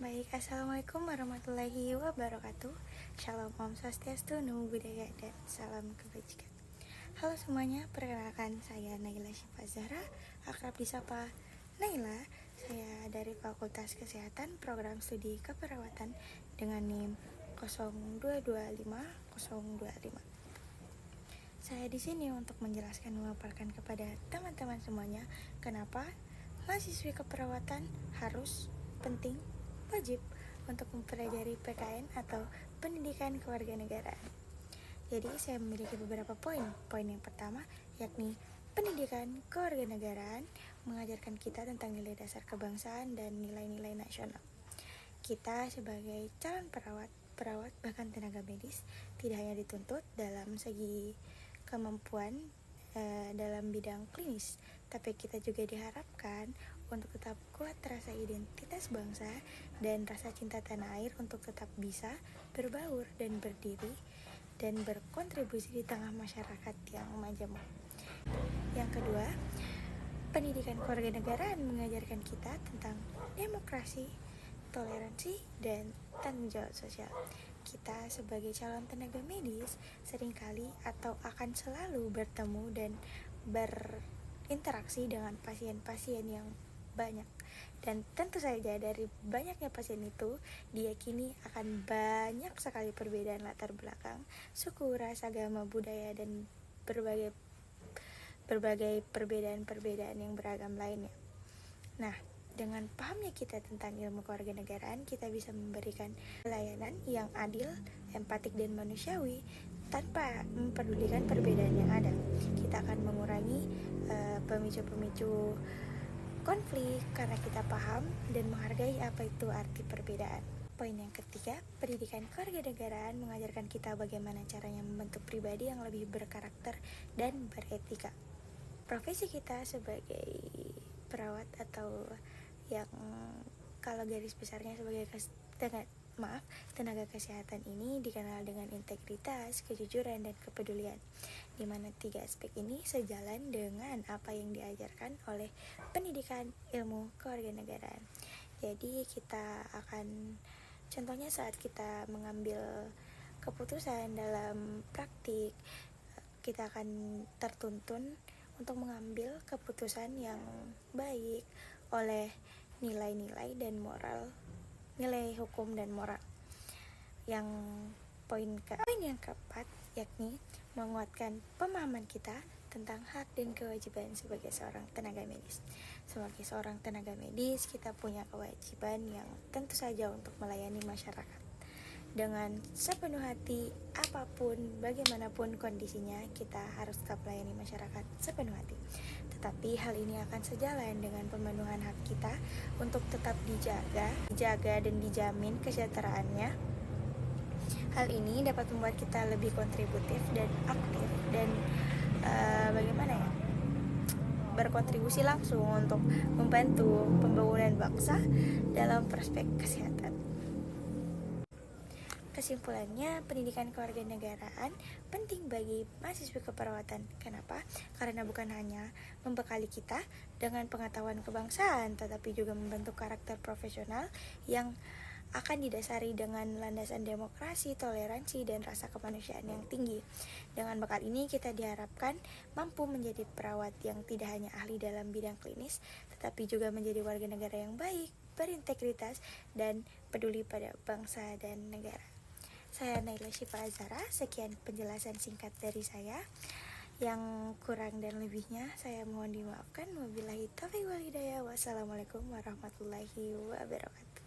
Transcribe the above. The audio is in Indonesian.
Baik, Assalamualaikum warahmatullahi wabarakatuh. Shalom, Om Swastiastu, Namo Buddhaya, dan salam kebajikan. Halo semuanya, perkenalkan saya Naila Syifa Zahra, akrab disapa Naila. Saya dari Fakultas Kesehatan Program Studi Keperawatan dengan NIM 0225025. Saya di sini untuk menjelaskan memaparkan kepada teman-teman semuanya kenapa mahasiswi keperawatan harus, penting, wajib untuk mempelajari PKN atau pendidikan kewarganegaraan. Jadi saya memiliki beberapa poin. Poin yang pertama yakni pendidikan kewarganegaraan mengajarkan kita tentang nilai dasar kebangsaan dan nilai-nilai nasional. Kita sebagai calon perawat bahkan tenaga medis tidak hanya dituntut dalam segi kemampuan dalam bidang klinis, tapi kita juga diharapkan untuk tetap kuat rasa identitas bangsa dan rasa cinta tanah air untuk tetap bisa berbaur dan berdiri dan berkontribusi di tengah masyarakat yang majemuk. Yang kedua, pendidikan kewarganegaraan mengajarkan kita tentang demokrasi, toleransi, dan tanggung jawab sosial. Kita sebagai calon tenaga medis seringkali atau akan selalu bertemu dan berinteraksi dengan pasien-pasien yang banyak, dan tentu saja dari banyaknya pasien itu diyakini akan banyak sekali perbedaan latar belakang, suku, ras, agama, budaya, dan berbagai perbedaan-perbedaan yang beragam lainnya. Nah, dengan pahamnya kita tentang ilmu kewarganegaraan, kita bisa memberikan pelayanan yang adil, empatik, dan manusiawi tanpa memperdulikan perbedaan yang ada. Kita akan mengurangi pemicu-pemicu konflik karena kita paham dan menghargai apa itu arti perbedaan. Poin yang ketiga, pendidikan kewarganegaraan mengajarkan kita bagaimana caranya membentuk pribadi yang lebih berkarakter dan beretika. Profesi kita sebagai perawat atau yang kalau garis besarnya sebagai tenaga kesehatan ini dikenal dengan integritas, kejujuran, dan kepedulian, di mana tiga aspek ini sejalan dengan apa yang diajarkan oleh pendidikan ilmu kewarganegaraan. Jadi kita akan, contohnya saat kita mengambil keputusan dalam praktik, kita akan tertuntun untuk mengambil keputusan yang baik oleh nilai-nilai dan moral, nilai hukum dan moral. Yang poin yang keempat yakni menguatkan pemahaman kita tentang hak dan kewajiban sebagai seorang tenaga medis. Sebagai seorang tenaga medis, kita punya kewajiban yang tentu saja untuk melayani masyarakat dengan sepenuh hati, apapun, bagaimanapun kondisinya, kita harus tetap melayani masyarakat sepenuh hati. Tetapi hal ini akan sejalan dengan pemenuhan hak kita untuk tetap dijaga dan dijamin kesejahteraannya. Hal ini dapat membuat kita lebih kontributif dan aktif dan berkontribusi langsung untuk membantu pembangunan bangsa dalam prospek kesehatan. Kesimpulannya, pendidikan kewarganegaraan penting bagi mahasiswa keperawatan. Kenapa? Karena bukan hanya membekali kita dengan pengetahuan kebangsaan, tetapi juga membentuk karakter profesional yang akan didasari dengan landasan demokrasi, toleransi, dan rasa kemanusiaan yang tinggi. Dengan bekal ini, kita diharapkan mampu menjadi perawat yang tidak hanya ahli dalam bidang klinis, tetapi juga menjadi warga negara yang baik, berintegritas, dan peduli pada bangsa dan negara. Saya Naila Syifa Zahra, sekian penjelasan singkat dari saya. Yang kurang dan lebihnya saya mohon dimaafkan. Wabillahi taufiq wal hidayah. Wassalamualaikum warahmatullahi wabarakatuh.